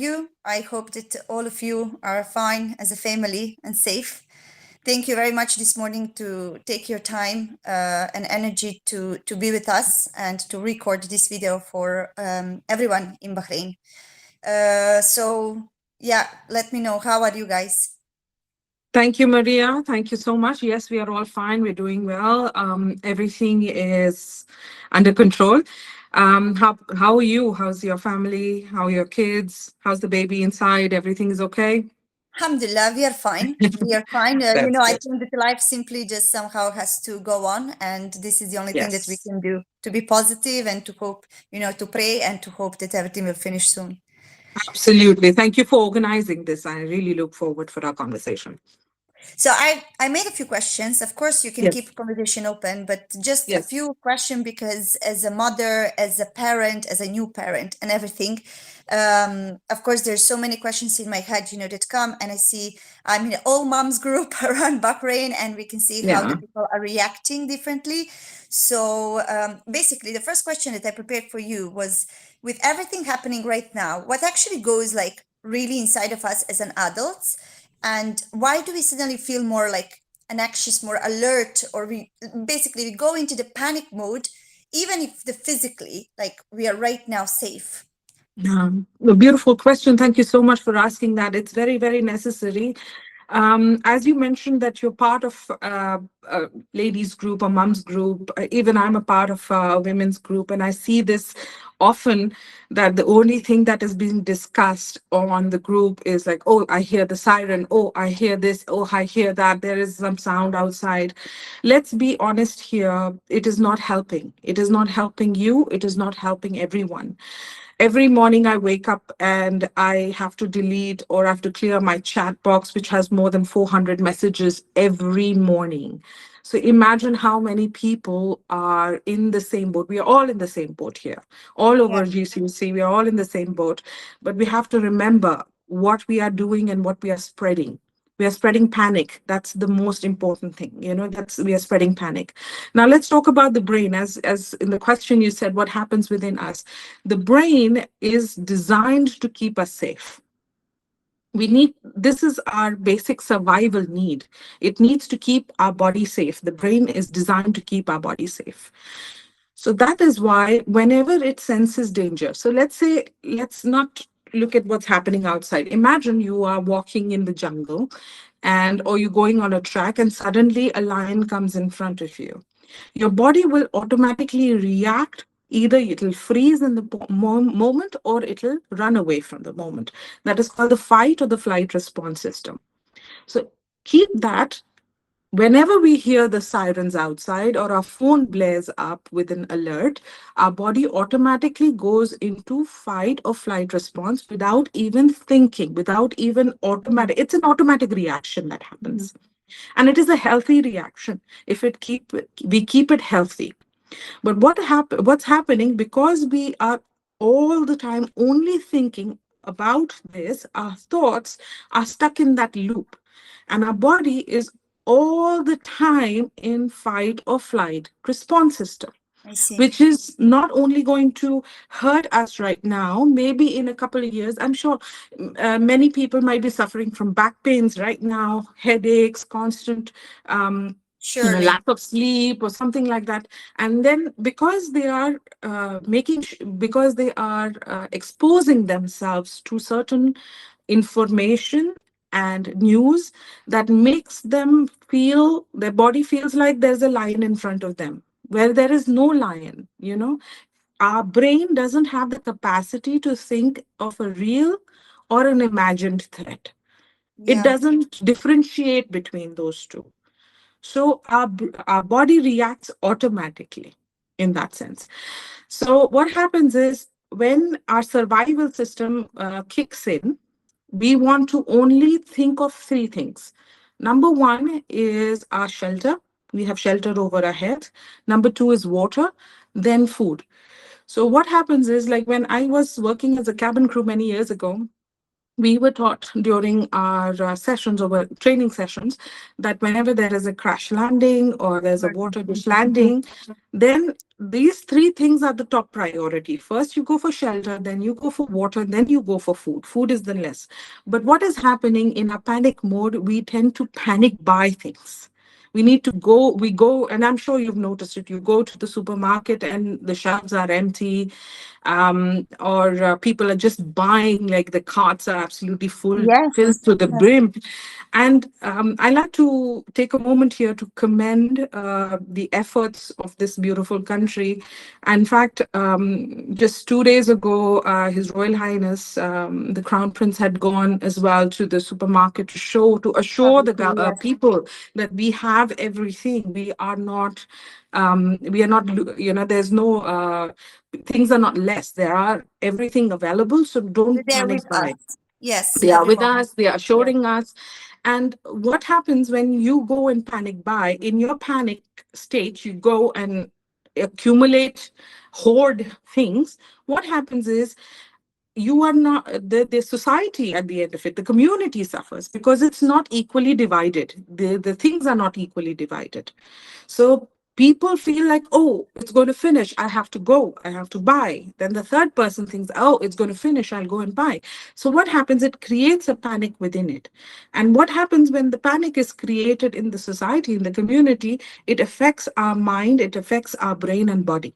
you. I hope that all of you are fine as a family and safe. Thank you very much this morning to take your time and energy to be with us and to record this video for everyone in Bahrain. So yeah, let me know, how are you guys? Thank you, Maria. Thank you so much. Yes, we are all fine. We're doing well. Everything is under control. How are you? How's your family? How are your kids? How's the baby inside? Everything is okay? Alhamdulillah, we are fine. We are fine. That's I good. think that life simply just somehow has to go on, and this is the only thing that we Yes, can do, to be positive and to hope, to pray and to hope that everything will finish soon. absolutely. Thank you for organizing this. I really look forward for our conversation. So I made a few questions. Of course, you can Yes, keep conversation open, but just a yes. few questions because as a mother, as a parent, as a new parent, and everything, of course, there's so many questions in my head, that come, and I see I'm in all moms group around Bahrain, and we can see how the Yeah. people are reacting differently. So basically, the first question that I prepared for you was, with everything happening right now, what actually goes like really inside of us as an adults? And why do we suddenly feel more like anxious, more alert, or we go into the panic mode, even if the physically, like we are right now safe? A beautiful question. Thank you so much for asking that. It's very, very necessary. As you mentioned that you're part of a ladies group or mums group, even I'm a part of a women's group, and I see this often that the only thing that is being discussed on the group is like, oh, I hear the siren, oh, I hear this, oh, I hear that, there is some sound outside. Let's be honest here, it is not helping. It is not helping you, it is not helping everyone. Every morning I wake up and I have to delete or I have to clear my chat box, which has more than 400 messages every morning. So imagine how many people are in the same boat. We are all in the same boat here. All Yeah, over GCC, we are all in the same boat. But we have to remember what we are doing and what we are spreading. We are spreading panic. That's the most important thing. That's we are spreading panic. Now let's talk about the brain. As in the question you said, what happens within us? The brain is designed to keep us safe. This is our basic survival need. It needs to keep our body safe. The brain is designed to keep our body safe. So that is why whenever it senses danger, so let's say, let's not look at what's happening outside. Imagine you are walking in the jungle and or you're going on a track and suddenly a lion comes in front of you. Your body will automatically react. Either it'll freeze in the moment or it'll run away from the moment. That is called the fight or the flight response system. So keep that. Whenever we hear the sirens outside or our phone blares up with an alert, our body automatically goes into fight or flight response without even thinking, without even automatic. It's an automatic reaction that mhm, happens. And it is a healthy reaction if we keep it healthy. But what's happening, because we are all the time only thinking about this, our thoughts are stuck in that loop. And our body is all the time in fight or flight response system, I see. which is not only going to hurt us right now, maybe in a couple of years. I'm sure many people might be suffering from back pains right now, headaches, constant Surely. lack of sleep or something like that. And then because they are because they are exposing themselves to certain information and news that makes them feel, their body feels like there's a lion in front of them where there is no lion. Our brain doesn't have the capacity to think of a real or an imagined threat. It Yeah. doesn't differentiate between those two. So our body reacts automatically in that sense. So what happens is when our survival system kicks in, we want to only think of three things. Number one is our shelter. We have shelter over our head. Number two is water, then food. So what happens is, like when I was working as a cabin crew many years ago, we were taught during our sessions or training sessions that whenever there is a crash landing or there's a water dish landing, then these three things are the top priority. First, you go for shelter, then you go for water, then you go for food. Food is the less. But what is happening in a panic mode, we tend to panic buy things. We go, and I'm sure you've noticed it. You go to the supermarket and the shelves are empty, or people are just buying, like the carts are absolutely filled Yes. to the Yes. brim. And I like to take a moment here to commend the efforts of this beautiful country. In fact, just 2 days ago, His Royal Highness, the Crown Prince, had gone as well to the supermarket to assure the Obviously, yes. people that we have everything. We are not, there's no, things are not less. There are everything available. So don't They're panic with buy. us. Yes, They are every with moment. us, they are Yes. assuring us. And what happens when you go and panic buy? In your panic state, you go and accumulate, hoard things. What happens is you are not the society at the end of it, the community suffers because it's not equally divided. The things are not equally divided. So people feel like, oh, it's going to finish, I have to go, I have to buy. Then the third person thinks, oh, it's going to finish, I'll go and buy. So what happens? It creates a panic within it. And what happens when the panic is created in the society, in the community? It affects our mind, it affects our brain and body.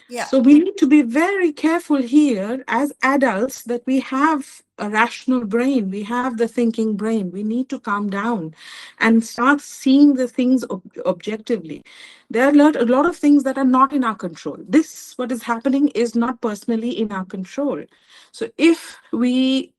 Yeah. So we need to be very careful here as adults that we have a rational brain, we have the thinking brain. We need to calm down and start seeing the things objectively. There are a lot of things that are not in our control. This, what is happening, is not personally in our control. So if we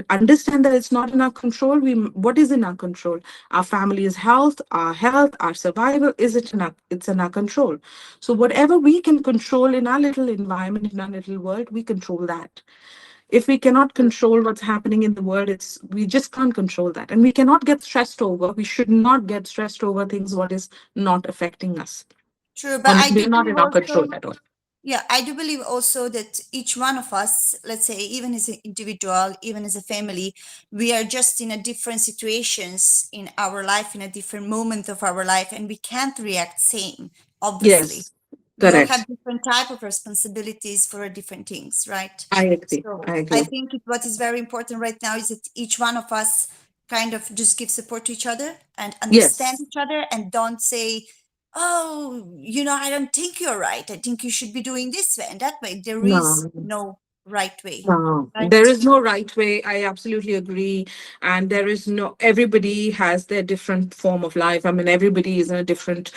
understand that it's not in our control, we what is in our control? Our family's health, our survival, is it in our it's in our control. So whatever we can control in our little environment, in our little world, we control that. If we cannot control what's happening in the world, it's we just can't control that. And we cannot get stressed over. We should not get stressed over things what is not affecting us. True, Or but I we're do not believe in our control also, at all. yeah, I do believe also that each one of us, let's say, even as an individual, even as a family, we are just in a different situations in our life, in a different moment of our life, and we can't react same, obviously. Yes, We all have correct. different type of responsibilities for different things, right? I agree. So I I agree. think what is very important right now is that each one of us kind of just give support to each other and understand Yes. each other and don't say, oh, I don't think you're right. I think you should be doing this way and that way. There is No. no right way, There right? is no right way. I absolutely agree. And there is no, everybody has their different form of life. I mean, everybody is in a different,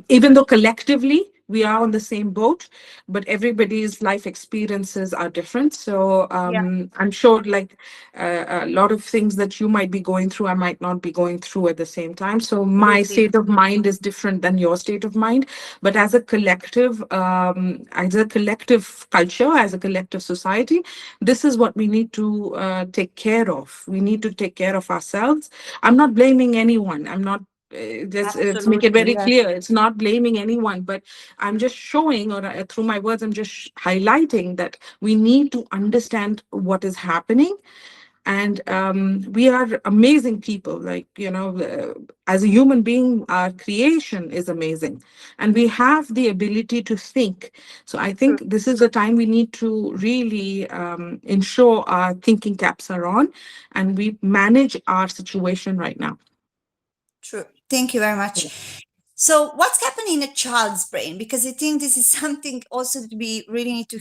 even though collectively we are on the same boat, but everybody's life experiences are different. So Yeah, I'm sure, like a lot of things that you might be going through, I might not be going through at the same time. So my absolutely. state of mind is different than your state of mind. But as a collective culture, as a collective society, this is what we need to take care of. We need to take care of ourselves. I'm not blaming anyone. I'm not. Let's make it Absolutely. very Yes. clear. It's not blaming anyone, but I'm just showing, or through my words, I'm just highlighting that we need to understand what is happening. And we are amazing people, like, as a human being, our creation is amazing, and we have the ability to think. So I think True. this is the time we need to really ensure our thinking caps are on and we manage our situation right now. True. Thank you very much. So, what's happening in a child's brain? Because I think this is something also that we really need to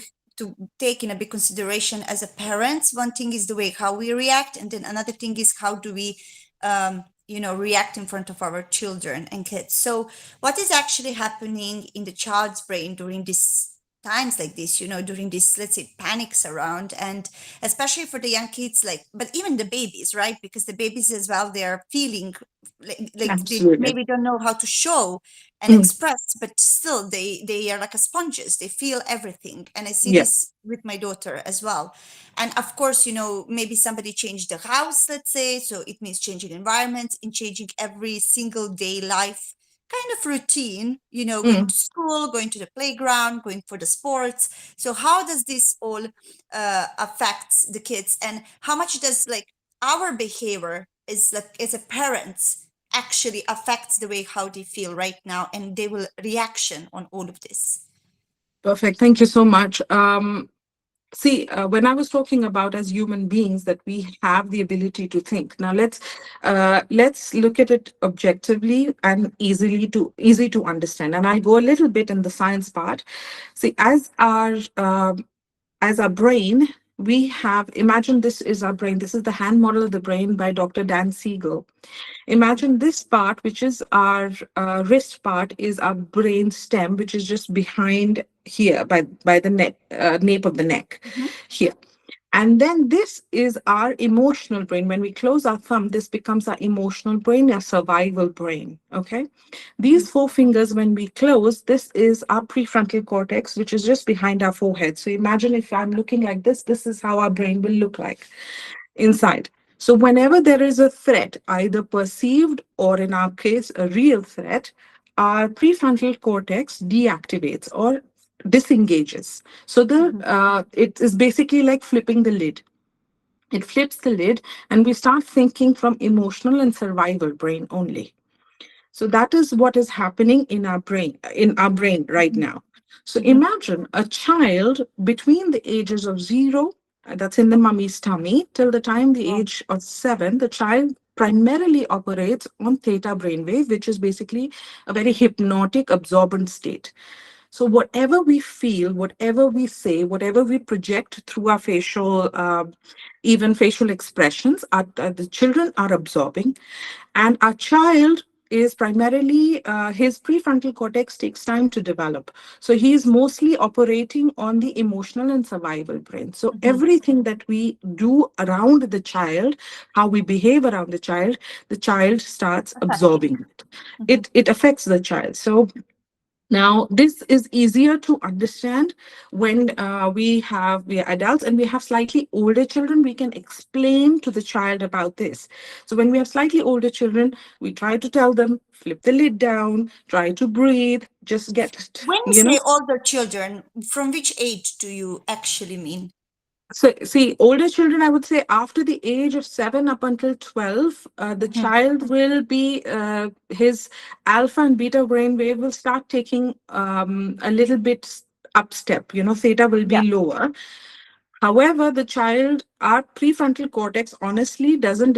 take in a big consideration as a parents. One thing is the way how we react, and then another thing is how do we, react in front of our children and kids. So, what is actually happening in the child's brain during this times like this? During this, let's say, panics around, and especially for the young kids, like, but even the babies, right? Because the babies as well, they are feeling like they Absolutely. maybe don't know how to show and Mm. express, but still they are like a sponges. They feel everything, and I see Yeah. this with my daughter as well. And of course, maybe somebody changed the house, let's say, so it means changing environment and changing every single day life kind of routine, going Mm. to school, going to the playground, going for the sports. So how does this all affect the kids, and how much does like our behavior is like as a parents actually affects the way how they feel right now and they will reaction on all of this? Perfect. Thank you so much. See, when I was talking about as human beings that we have the ability to think. Now let's look at it objectively and easy to understand. And I'll go a little bit in the science part. See, as our brain, we have imagine this is our brain. This is the hand model of the brain by Dr. Dan Siegel. Imagine this part, which is our wrist part, is our brain stem, which is just behind here by the neck, nape of the neck Mhm. here. And then this is our emotional brain. When we close our thumb, this becomes our emotional brain, our survival brain. Okay. Mhm. These four fingers, when we close, this is our prefrontal cortex, which is just behind our forehead. So imagine if I'm looking like this is how our brain will look like inside. So, whenever there is a threat, either perceived or in our case, a real threat, our prefrontal cortex deactivates or disengages. So, Mhm. it is basically like flipping the lid. It flips the lid, and we start thinking from emotional and survival brain only. So that is what is happening in our brain right Mhm. now. So Mhm. imagine a child between the ages of 0, that's in the mummy's tummy, till the time the Wow. age of 7, the child primarily operates on theta brainwave, which is basically a very hypnotic, absorbent state. So whatever we feel, whatever we say, whatever we project through our even facial expressions, the children are absorbing, and our child is primarily his prefrontal cortex takes time to develop. So he is mostly operating on the emotional and survival brain. So Mhm. everything that we do around the child, how we behave around the child starts Affecting. absorbing it. Mhm. It affects the child. So now, this is easier to understand when we are adults and we have slightly older children. We can explain to the child about this. So when we have slightly older children, we try to tell them, flip the lid down, try to breathe, just get, When you you know. say older children, from which age do you actually mean? So, see, older children, I would say after the age of 7 up until 12, the Mhm. child will be, his alpha and beta brainwave will start taking a little bit up step. Theta will Yeah. be lower. However, the child, our prefrontal cortex honestly doesn't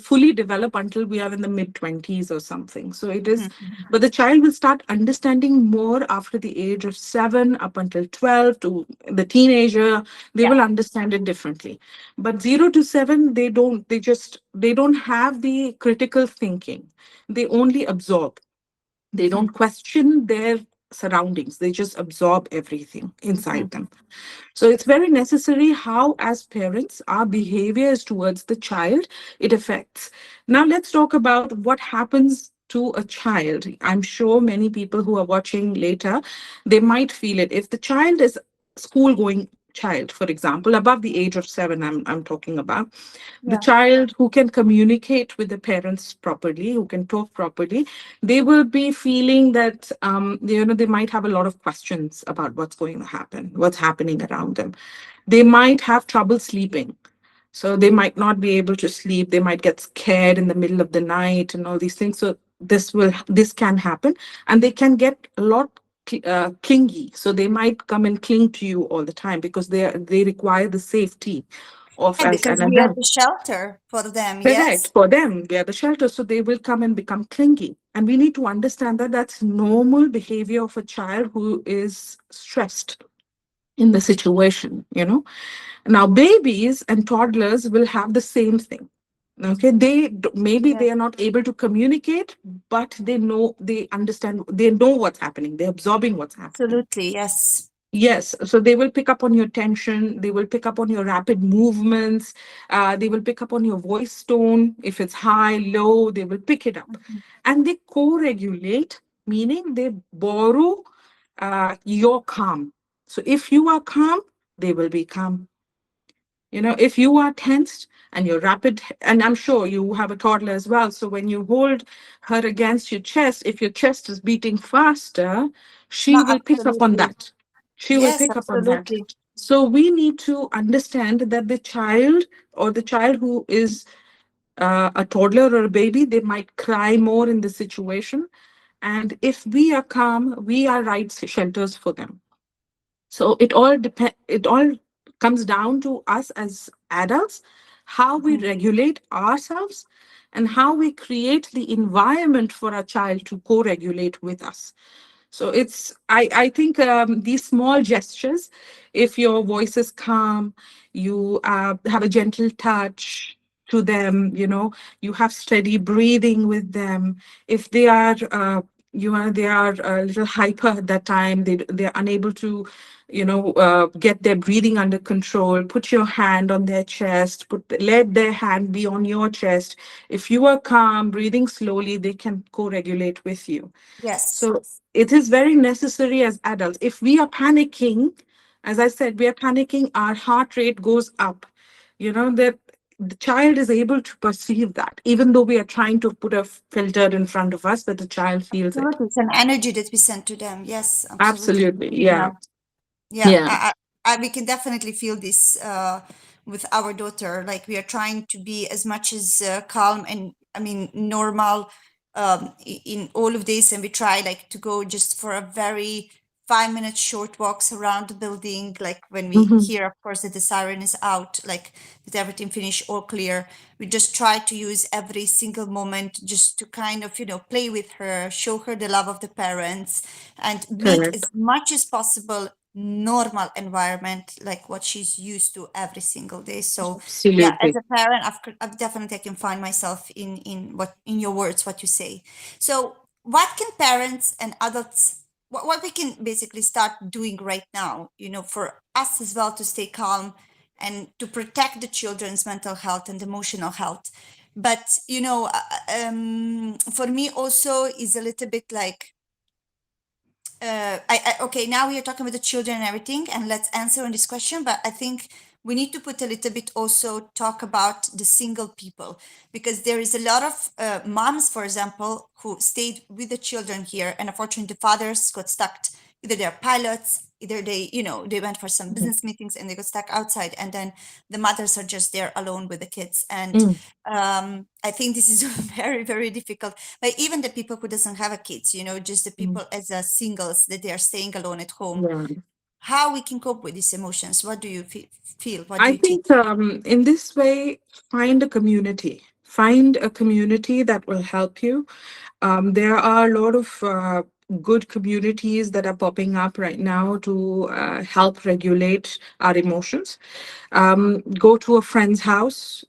fully develop until we are in the mid 20s or something. So it is, Mhm. Mhm. but the child will start understanding more after the age of 7 up until 12 to the teenager. They Yeah. will understand it differently. But 0 to 7, they don't have the critical thinking. They only absorb. They Mhm. don't question their surroundings. They just absorb everything Mhm. inside them. So it's very necessary how, as parents, our behavior is towards the child, it affects. Now, let's talk about what happens to a child. I'm sure many people who are watching later, they might feel it. If the child is school going child, for example, above the age of 7, I'm talking about, the Yeah. child who can communicate with the parents properly, who can talk properly, they will be feeling that they might have a lot of questions about what's going to happen, what's happening around them. They might have trouble sleeping, so they might not be able to sleep. They might get scared in the middle of the night and all these things. So this can happen, and they can get a lot clingy. So they might come and cling to you all the time because they require the safety of And as because an we are adult. the shelter for them, Correct. yes? For them, we are the shelter, so they will come and become clingy. And we need to understand that that's normal behavior of a child who is stressed in the situation. Now, babies and toddlers will have the same thing. Okay, maybe Yeah. they are not able to communicate, but they understand, they know what's happening. They're absorbing what's happening. Absolutely, yes. Yes, so they will pick up on your tension, they will pick up on your rapid movements, they will pick up on your voice tone. If it's high, low, they will pick it up. Mhm. And they co regulate, meaning they borrow your calm. So if you are calm, they will be calm. If you are tensed and you're rapid, and I'm sure you have a toddler as well. So when you hold her against your chest, if your chest is beating faster, No, she will pick up on absolutely. that. She will Yes, pick up on that. absolutely. So we need to understand that the child, or the child who is a toddler or a baby, they might cry more in the situation. And if we are calm, we are right shelters for them. So it all comes down to us as adults, how we Mhm. regulate ourselves and how we create the environment for our child to co-regulate with us. So I think these small gestures, if your voice is calm, you have a gentle touch to them, you have steady breathing with them. If they are, they are a little hyper at that time, they're unable to, get their breathing under control. Put your hand on their chest. Let their hand be on your chest. If you are calm, breathing slowly, they can co-regulate with you. Yes. So it is very necessary as adults. If we are panicking, as I said, we are panicking, our heart rate goes up. That the child is able to perceive that, even though we are trying to put a filter in front of us, but the child feels it. Absolutely. It's an energy that we send to them. Yes, absolutely. Absolutely. Yeah. Yeah, Yeah. we can definitely feel this with our daughter. Like we are trying to be as much as calm and I mean normal in all of this, and we try like to go just for a very 5 minute short walks around the building. Like when we Hmm. hear, of course, that the siren is out, like that everything finished all clear. We just try to use every single moment just to kind of play with her, show her the love of the parents, and make Correct. as much as possible normal environment like what she's used to every single day. So yeah, as Absolutely. a parent, I've definitely I can find myself in what in your words, what you say. So what can parents and adults, what we can basically start doing right now, for us as well to stay calm and to protect the children's mental health and emotional health. But for me also is a little bit like okay, now we are talking about the children and everything, and let's answer on this question. But I think we need to put a little bit also talk about the single people, because there is a lot of moms, for example, who stayed with the children here, and unfortunately, the fathers got stuck. Either they're pilots, either they went for some Mhm. business meetings and they got stuck outside, and then the mothers are just there alone with the kids. And Mm. I think this is very, very difficult, but even the people who doesn't have a kids, just the Mm. people as a singles that they are staying alone at home, Yeah. how we can cope with these emotions. What do you feel? What do I you think? think in this way, find a community. Find a community that will help you. There are a lot of good communities that are popping up right now to help regulate our emotions. Go to a friend's house.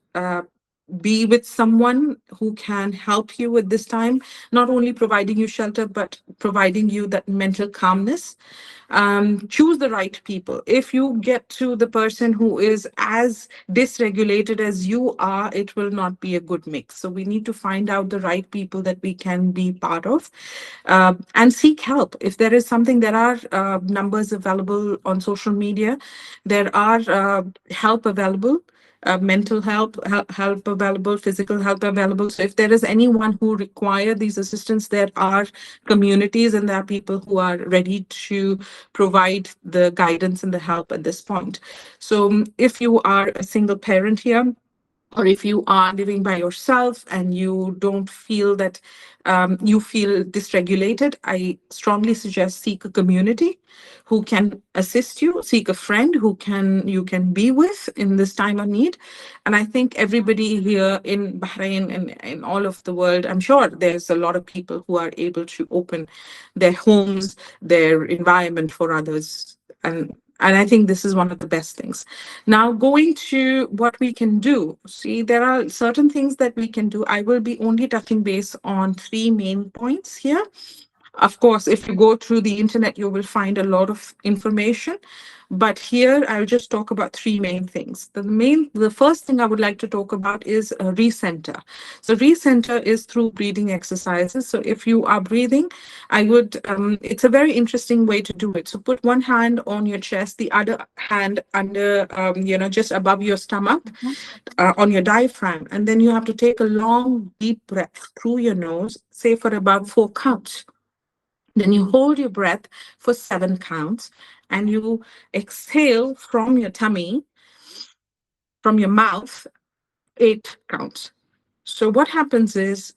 Be with someone who can help you with this time, not only providing you shelter, but providing you that mental calmness. Choose the right people. If you get to the person who is as dysregulated as you are, it will not be a good mix. So we need to find out the right people that we can be part of, and seek help. If there is something, there are numbers available on social media. There are help available, mental help available, physical help available. So if there is anyone who require these assistance, there are communities and there are people who are ready to provide the guidance and the help at this point. So if you are a single parent here, or if you are living by yourself and you don't feel that you feel dysregulated, I strongly suggest seek a community who can assist you. Seek a friend who can you can be with in this time of need. And I think everybody here in Bahrain and in all of the world, I'm sure there's a lot of people who are able to open their homes, their environment for others. And I think this is one of the best things. Now, going to what we can do. See, there are certain things that we can do. I will be only touching base on three main points here. Of course, if you go through the internet, you will find a lot of information. But here, I'll just talk about three main things. The first thing I would like to talk about is recenter. So recenter is through breathing exercises. So if you are breathing, it's a very interesting way to do it. So put one hand on your chest, the other hand under, just above your stomach, Mhm. on your diaphragm. And then you have to take a long, deep breath through your nose, say for about 4 counts. Then you hold your breath for 7 counts and you exhale from your tummy, from your mouth, 8 counts. So what happens is,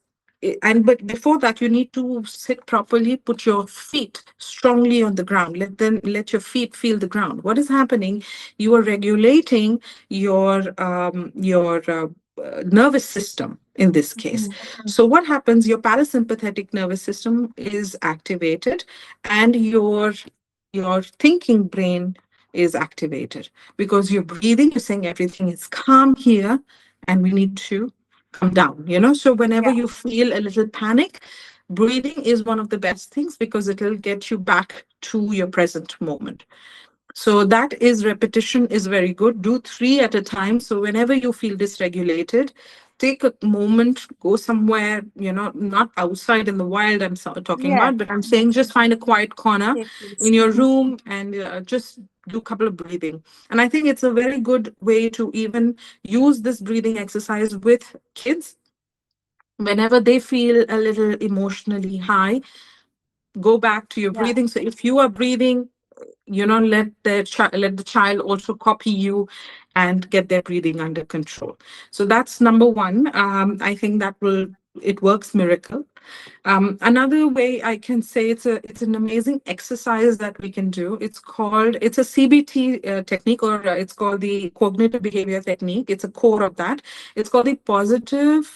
and but before that, you need to sit properly, put your feet strongly on the ground. Let your feet feel the ground. What is happening? You are regulating your nervous system in this case. Mhm. So what happens? Your parasympathetic nervous system is activated, and your thinking brain is activated because you're breathing. You're saying everything is calm here, and we need to come down, so whenever Yeah. you feel a little panic, breathing is one of the best things because it'll get you back to your present moment. So that is repetition is very good. Do three at a time. So whenever you feel dysregulated, take a moment, go somewhere, not outside in the wild, talking Yeah. about, but I'm saying just find a quiet corner Safe in place. your Mhm. room and just do a couple of breathing. And I think it's a very good way to even use this breathing exercise with kids whenever they feel a little emotionally high. Go back to your Yeah. breathing. So if you are breathing, let the child also copy you and get their breathing under control. So that's number one. I think that will it works miracle. Another way I can say it's an amazing exercise that we can do. It's a CBT technique, or it's called the cognitive behavior technique. It's a core of that. It's called the positive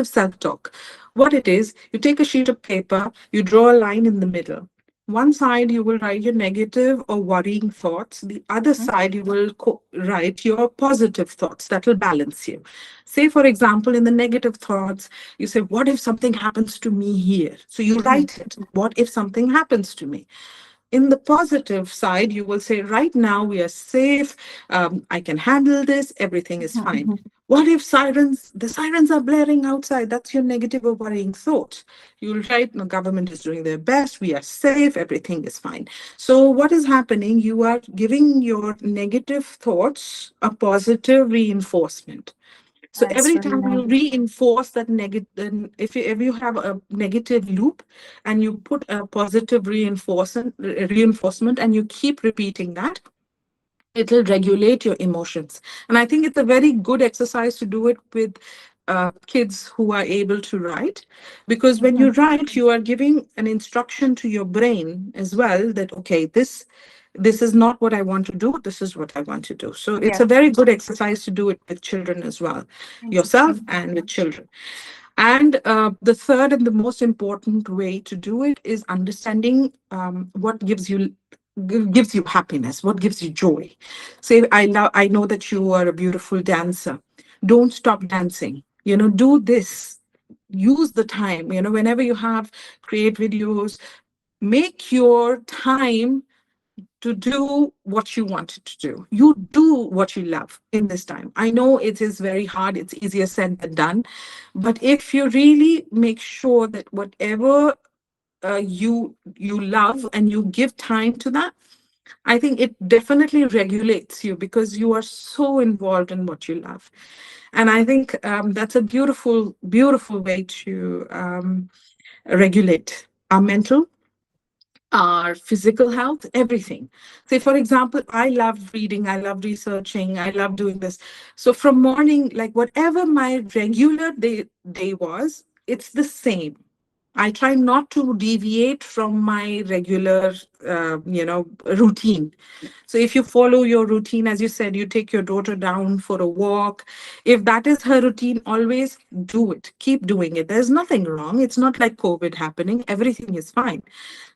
self talk. What it is, you take a sheet of paper, you draw a line in the middle. One side you will write your negative or worrying thoughts. The other Mhm. side you will write your positive thoughts that will balance you. Say, for example, in the negative thoughts, you say, what if something happens to me here? So you Mhm. write it. What if something happens to me? In the positive side, you will say, right now we are safe. I can handle this. Everything is Mhm. fine. Mhm. What if the sirens are blaring outside? That's your negative or worrying thought. You'll write, the government is doing their best. We are safe. Everything is fine. So what is happening? You are giving your negative thoughts a positive reinforcement. So That's every really time you nice. reinforce that negative, then if you have a negative loop and you put a positive reinforcement and you keep repeating that, it'll regulate your emotions. And I think it's a very good exercise to do it with kids who are able to write, because when you Mhm. write, you are giving an instruction to your brain as well that, okay, this is not what I want to do, this is what I want to do. So it's Yeah. a very good exercise to do it with children as well, yourself Interesting. and with children. And the third and the most important way to do it is understanding what gives you happiness, what gives you joy. Say, I know that you are a beautiful dancer. Don't stop dancing. Do this. Use the time. Whenever you have create videos, make your time to do what you wanted to do. You do what you love in this time. I know it is very hard, it's easier said than done. But if you really make sure that whatever you love and you give time to that, I think it definitely regulates you because you are so involved in what you love. And I think that's a beautiful, beautiful way to regulate our mental, our physical health, everything. Say, for example, I love reading, I love researching, I love doing this. So from morning, like whatever my regular day was, it's the same. I try not to deviate from my regular, routine. So if you follow your routine, as you said, you take your daughter down for a walk. If that is her routine, always do it. Keep doing it. There's nothing wrong. It's not like COVID happening. Everything is fine.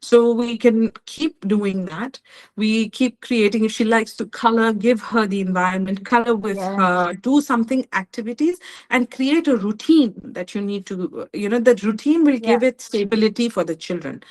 So we can keep doing that. We keep creating. If she likes to color, give her the environment, color with Yeah. her, do something activities, and create a routine that you need to, that routine will Yeah. give it stability for the children.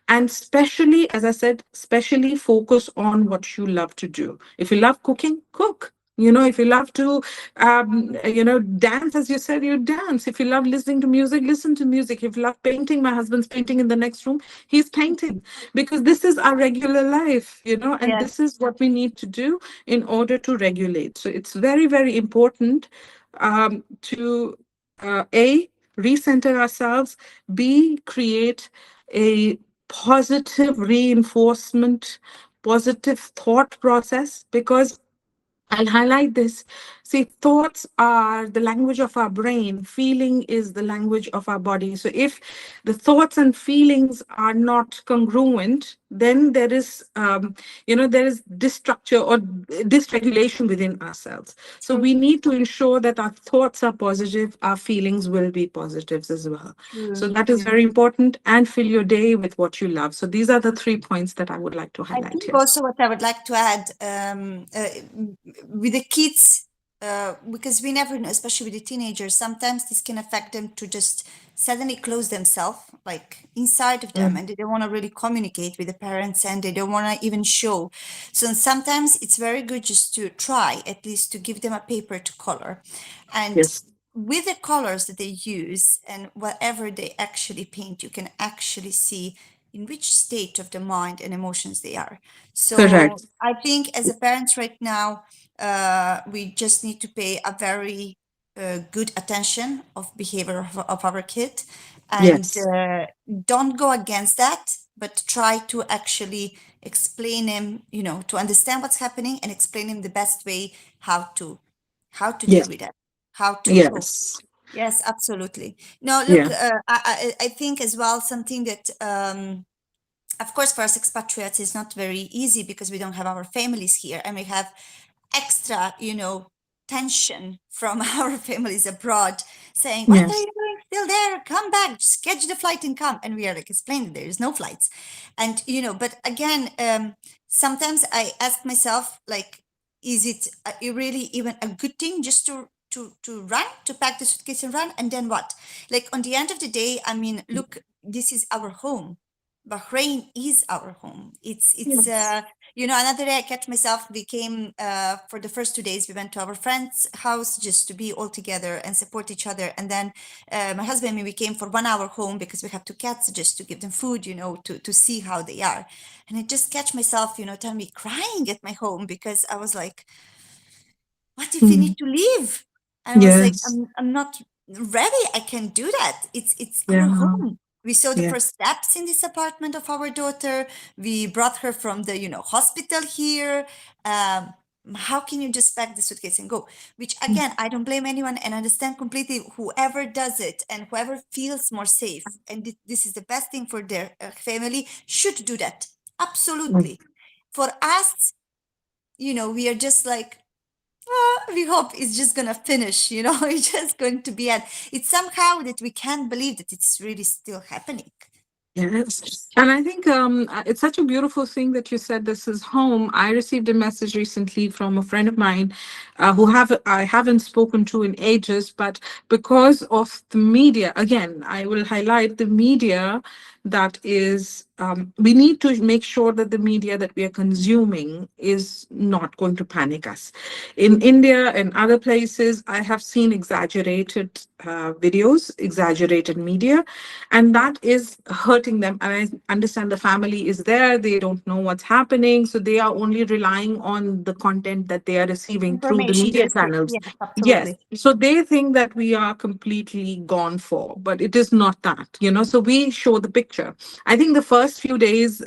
And especially, as I said, especially focus on what you love to do. If you love cooking, cook. If you love to dance, as you said, you dance. If you love listening to music, listen to music. If you love painting, my husband's painting in the next room, he's painting, because this is our regular life, and Yes, this is what we need to do in order to regulate. So it's very, very important to A, recenter ourselves, B, create a positive reinforcement, positive thought process, because I'll highlight this. See, thoughts are the language of our brain, feeling is the language of our body. So, if the thoughts and feelings are not congruent, then there is destructure or dysregulation within ourselves. So, true, we need to ensure that our thoughts are positive, our feelings will be positives as well. So, true. that is very important, and fill your day with what you love. So, these are the 3 points that I would like to I highlight think here. also what I would like to add with the kids, because we never know, especially with the teenagers, sometimes this can affect them to just suddenly close themselves, like inside of them, Mm. and they don't want to really communicate with the parents and they don't want to even show. So sometimes it's very good just to try, at least to give them a paper to color. And Yes. with the colors that they use and whatever they actually paint, you can actually see in which state of the mind and emotions they are. So Correct. I think as a parents right now, we just need to pay a very good attention of behavior of our kid, and Yes. don't go against that, but try to actually explain him, to understand what's happening and explain him the best way how to deal Yes. with that, how to cope. Yes. Yes, absolutely. No, look, Yeah. I think as well something that, of course, for us expatriates, it's not very easy because we don't have our families here, and we have extra, tension from our families abroad saying, "What are Yes. you doing still there? Come back, just catch the flight and come." And we are like explaining there is no flights, and but again, sometimes I ask myself, like, is it really even a good thing just to run, to pack the suitcase and run, and then what? Like on the end of the day, I mean, look, this is our home. Bahrain is our home. It's Yes. another day I catch myself. We came for the first 2 days. We went to our friend's house just to be all together and support each other. And then my husband and me, we came for 1 hour home because we have two cats, just to give them food, to see how they are. And I just catch myself, telling me crying at my home because I was like, what if we Mm. need to leave? And I was like, Yes. I'm not ready. I can't do that. It's our Yeah. home. We saw the Yeah. first steps in this apartment of our daughter. We brought her from the, hospital here. Um, how can you just pack the suitcase and go? Which Mm. again, I don't blame anyone and understand completely whoever does it and whoever feels more safe. And this is the best thing for their family should do that. Mm. Absolutely. For us, we are just like, we hope it's just gonna finish, it's just going to be, and it's somehow that we can't believe that it's really still happening. Yes. And I think it's such a beautiful thing that you said this is home. I received a message recently from a friend of mine who I haven't spoken to in ages, but because of the media, again, I will highlight the media that is, we need to make sure that the media that we are consuming is not going to panic us. In India and other places, I have seen exaggerated videos, exaggerated media, and Yeah, that is hurting them. And I understand the family is there, they don't know what's happening, so they are only relying on the content that they are receiving through the information they media receive. channels. Yes, Yes, absolutely. so they think that we are completely gone for, but it is not that, so we show the picture. I think the first few days,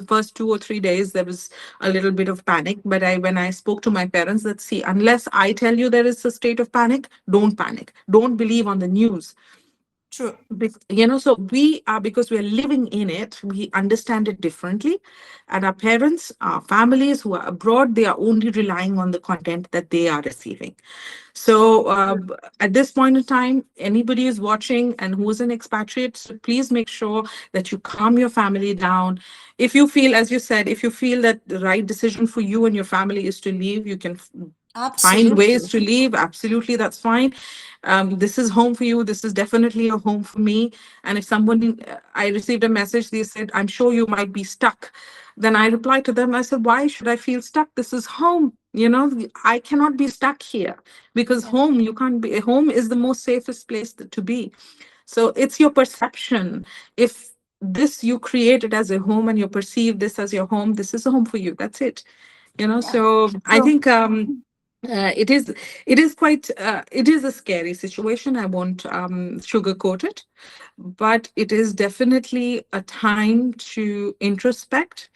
first 2 or 3 days, there was a little bit of panic, but when I spoke to my parents, that see, unless I tell you there is a state of panic, don't believe on the news. True. So we are, because we are living in it, we understand it differently. And our parents, our families who are abroad, they are only relying on the content that they are receiving. So True. at this point in time, anybody is watching and who is an expatriate, so please make sure that you calm your family down. If you feel, as you said, if you feel that the right decision for you and your family is to leave, you can Find ways Absolutely. to leave. Absolutely, that's fine. This is home for you. This is definitely a home for me. And if someone, I received a message, they said, I'm sure you might be stuck. Then I replied to them, I said, why should I feel stuck? This is home. I cannot be stuck here because Yes. home, you can't be, home is the most safest place to be. So it's your perception. If this you create it as a home and you perceive this as your home, this is a home for you. That's it. Yeah. So I So, think it is a scary situation. I won't sugarcoat it, but it is definitely a time to introspect,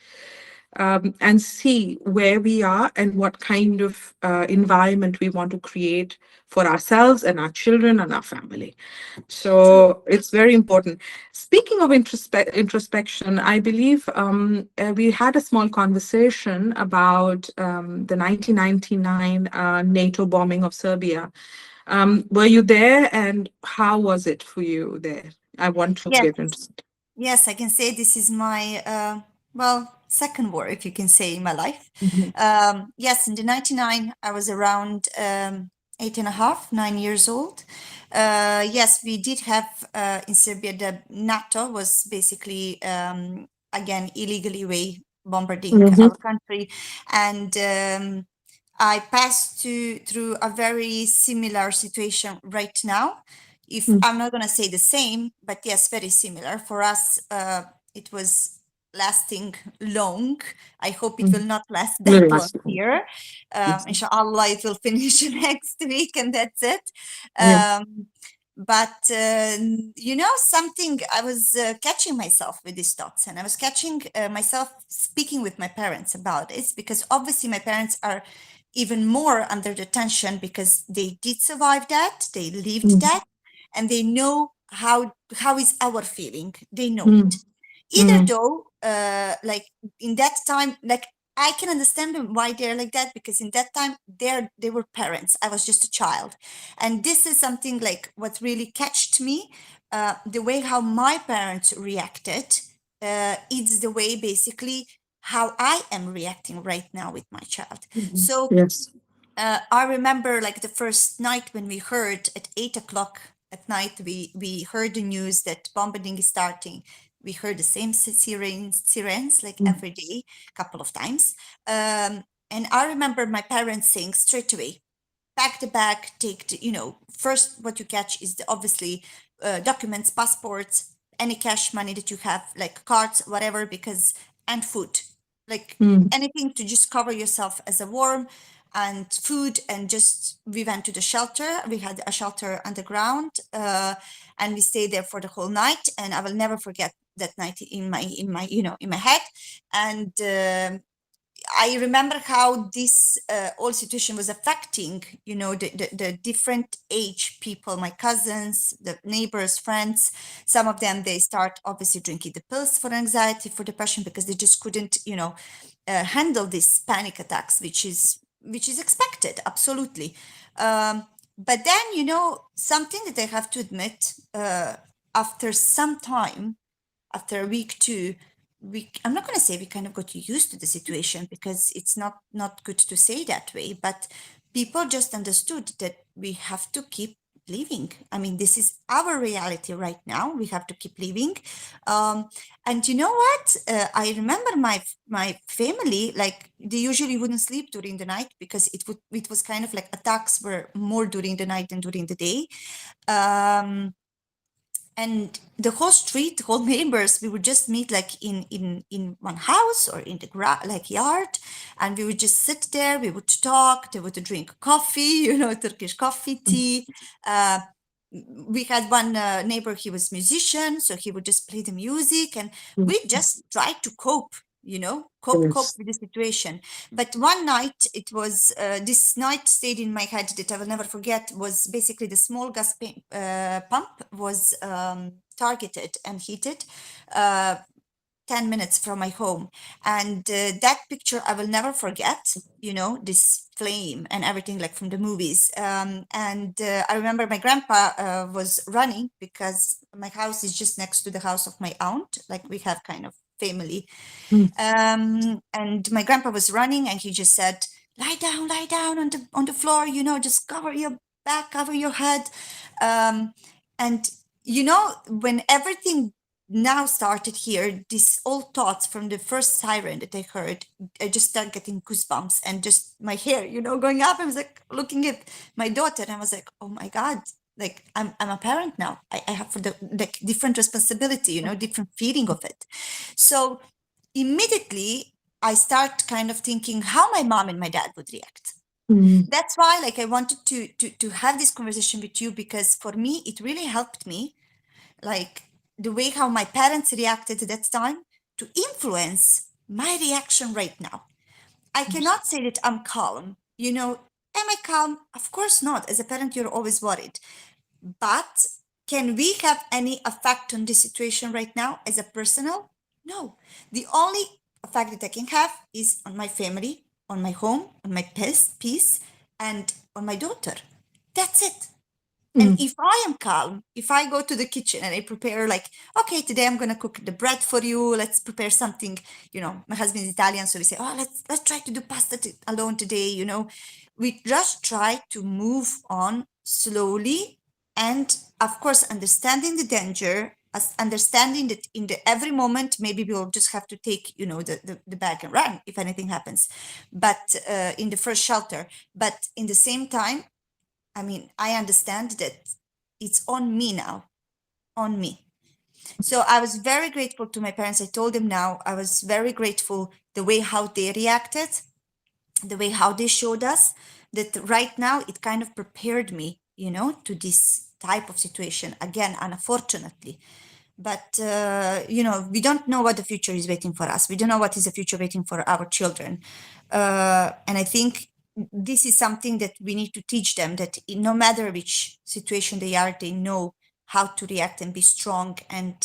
and see where we are and what kind of environment we want to create for ourselves and our children and our family. true. So it's very important. Speaking of introspection, I believe we had a small conversation about the 1999 NATO bombing of Serbia. Were you there, and how was it for you there? I want to Yes. get into. Yes, I can say this is my well, second war, if you can say, in my life. Mhm. Yes, in the 99, I was around 8.5, 9 years old. Yes, we did have in Serbia, the NATO was basically again illegally way bombarding Mhm. our country, and I passed through a very similar situation right now. If I'm not going to say the same, but yes, very similar. For us, it was lasting long. I hope it will Mhm. not last Little that long last one. here. Yes. Inshallah, it will finish next week, and that's it. Yeah. But something, I was catching myself with these thoughts, and I was catching myself speaking with my parents about this, because obviously my parents are even more under the tension because they did survive that, they lived Mm. that, and they know how is our feeling. They know Mm. it. Either Mm. though, like in that time, like I can understand them why they're like that, because in that time they were parents. I was just a child, and this is something like what really catched me. The way how my parents reacted, it's the way basically how I am reacting right now with my child. Mhm. So Yes. I remember like the first night when we heard at 8 o'clock at night, we heard the news that bombarding is starting. We heard the same sirens like Mm. every day, couple of times. And I remember my parents saying straight away, pack the bag, take first what you catch is obviously documents, passports, any cash money that you have, like cards, whatever, because, and food, like Mm. anything to just cover yourself as a worm, and food. And just we went to the shelter. We had a shelter underground, and we stayed there for the whole night. And I will never forget that night in my head. And I remember how this whole situation was affecting, the different age people, my cousins, the neighbors, friends. Some of them, they start obviously drinking the pills for anxiety, for depression, because they just couldn't, handle these panic attacks, which is expected, absolutely. But then, something that I have to admit, after some time, after a week two, I'm not going to say we kind of got used to the situation, because it's not good to say that way, but people just understood that we have to keep living. I mean, this is our reality right now. We have to keep living. And you know what, I remember my family, like they usually wouldn't sleep during the night, because it was kind of like attacks were more during the night than during the day. And the whole street, the whole neighbors, we would just meet like in one house or in the like yard, and we would just sit there. We would talk. They would drink coffee, Turkish coffee, tea. uh, we had one neighbor, he was musician, so he would just play the music, and Mm. we just tried to cope, cope Yes. with the situation. But one night, it was this night stayed in my head that I will never forget. Was basically the small gas pump was targeted and heated, uh, 10 minutes from my home. And that picture I will never forget, this flame and everything, like from the movies. And I remember my grandpa was running, because my house is just next to the house of my aunt, like we have kind of family. Mm. And my grandpa was running, and he just said, lie down on the floor, just cover your back, cover your head. um and when everything now started here, these old thoughts from the first siren that I heard, I just started getting goosebumps and just my hair, going up. I was like looking at my daughter and I was like, oh my God, like I'm a parent now. I have for the like different responsibility, different feeling of it. So immediately I start kind of thinking how my mom and my dad would react. Mm, That's why like I wanted to have this conversation with you, because for me it really helped me, like the way how my parents reacted at that time, to influence my reaction right now. I cannot say that I'm calm. Am I calm? Of course not. As a parent, you're always worried. But can we have any effect on this situation right now as a personal? No. The only effect that I can have is on my family, on my home, on my peace, and on my daughter. That's it. And mm, if I am calm, if I go to the kitchen and I prepare, like, okay, today I'm gonna cook the bread for you. Let's prepare something. My husband is Italian, so we say, oh, let's try to do pasta alone today. We just try to move on slowly, and of course, understanding the danger, as understanding that in the every moment, maybe we'll just have to take, the bag and run if anything happens, but in the first shelter. But in the same time, I mean, I understand that it's on me now, on me. So I was very grateful to my parents. I told them now, I was very grateful the way how they reacted, the way how they showed us that right now it kind of prepared me, to this type of situation again, unfortunately. But we don't know what the future is waiting for us. We don't know what is the future waiting for our children. And I think this is something that we need to teach them, that no matter which situation they are, they know how to react and be strong, and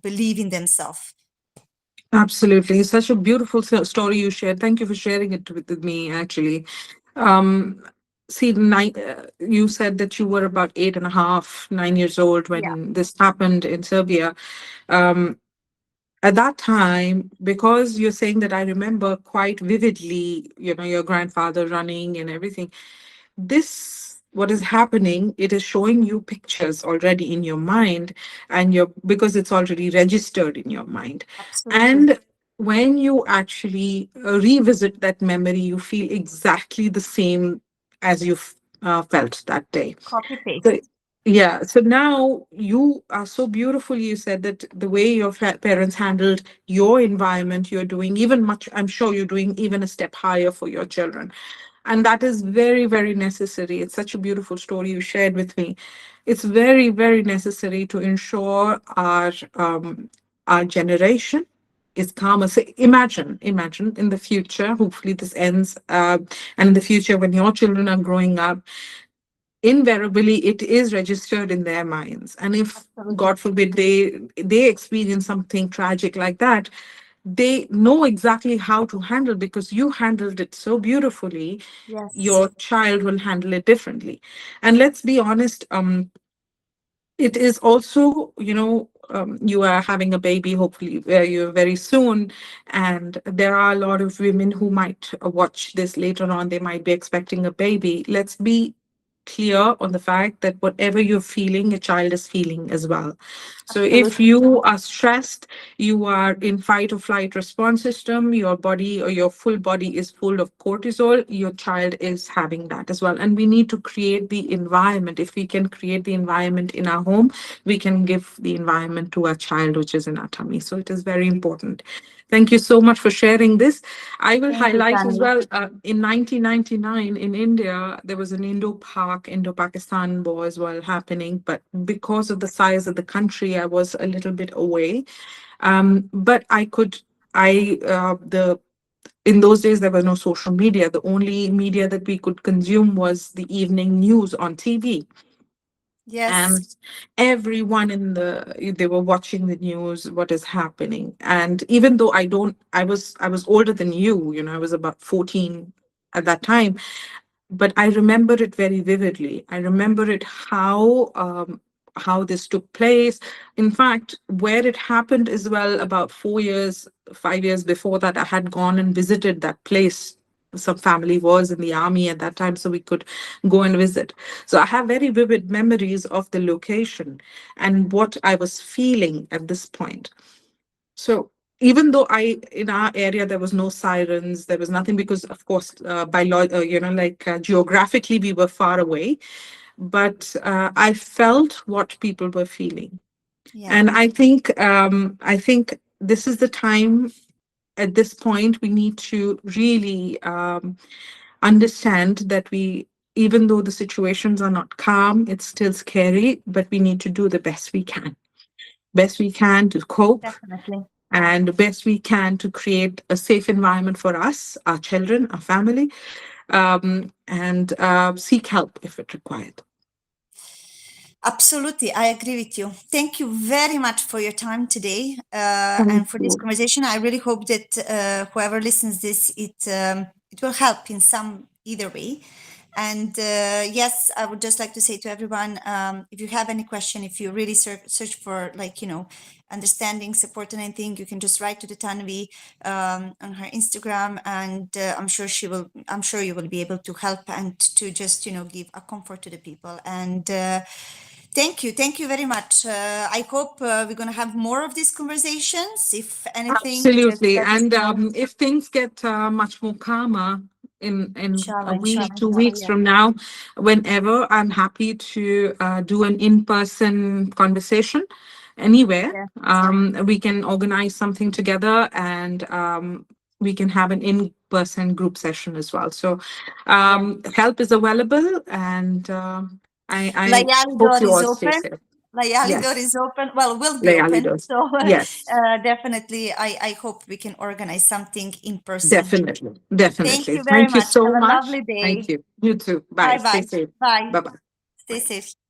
believe in themselves. absolutely. Such a beautiful story you shared. Thank you for sharing it with me, actually. Um, see, you said that you were about 8.5, 9 years old Yeah, when this happened in Serbia. Um, at that time, because you're saying that I remember quite vividly, your grandfather running and everything, this what is happening, it is showing you pictures already in your mind, and your because it's already registered in your mind. absolutely. And when you actually revisit that memory, you feel exactly the same as you felt that day. Copy So, paste. yeah, so now you are so beautiful. You said that the way your parents handled your environment, you're doing even much, I'm sure you're doing even a step higher for your children. And that is very, very necessary. It's such a beautiful story you shared with me. It's very, very necessary to ensure our generation is calmer. So imagine in the future, hopefully this ends, and in the future when your children are growing up, invariably it is registered in their minds. And if Absolutely. God forbid they experience something tragic like that, they know exactly how to handle, because you handled it so beautifully. Yes. Your child will handle it differently. And let's be honest, it is also, you are having a baby, hopefully you very soon, and there are a lot of women who might watch this later on. They might be expecting a baby. Let's be clear on the fact that whatever you're feeling, your child is feeling as well. So if Absolutely. you are stressed, you are in fight or flight response system, your body or your full body is full of cortisol, your child is having that as well. And we need to create the environment. If we can create the environment in our home, we can give the environment to our child, which is in our tummy. So it is very important. Thank you so much for sharing this. I will Thank you, highlight as Tanvi. well, in 1999 in India, there was an Indo-Pakistan war as well happening. But because of the size of the country, I was a little bit away. But in those days, there was no social media. The only media that we could consume was the evening news on TV. Yes. And everyone they were watching the news, what is happening. And even though I was older than you, I was about 14 at that time, but I remember it very vividly. I remember it how this took place. In fact, where it happened as well, about 4 years, 5 years before that, I had gone and visited that place some family was in the army at that time, so we could go and visit. So I have very vivid memories of the location and what I was feeling at this point. So even though in our area, there was no sirens, there was nothing because, of course, geographically, we were far away, but I felt what people were feeling. Yeah, And I think this is the time. At this point, we need to really understand that even though the situations are not calm, it's still scary, but we need to do the best we can to cope, definitely. and the best we can to create a safe environment for us, our children, our family, and seek help if it required. Absolutely, I agree with you. Thank you very much for your time today Thank and for this you. conversation. I really hope that whoever listens this, it will help in some either way. And yes, I would just like to say to everyone, if you have any question, if you really search for like understanding, support, and anything, you can just write to the Tanvi on her Instagram, and I'm sure she will. I'm sure you will be able to help and to just give a comfort to the people and. Thank you very much. I hope we're going to have more of these conversations. If anything, just Absolutely. let us And know. if things get much more calmer in a Inshallah, week, inshallah, two inshallah. weeks Yeah. from now, whenever, I'm happy to do an in-person conversation anywhere. Yeah. We can organize something together, and we can have an in-person group session as well. So Yeah. help is available, and I Layali hope door you is all stay open. safe. Layali door Yes, is open. Well, will be Layali open. does. So Yes. definitely, I hope we can organize something in person. Definitely. Thank Definitely. you very Thank you much. so Have a much. lovely Thank day. you. You too. Bye. Bye Stay bye. safe. Bye. Bye bye. Stay Bye. safe.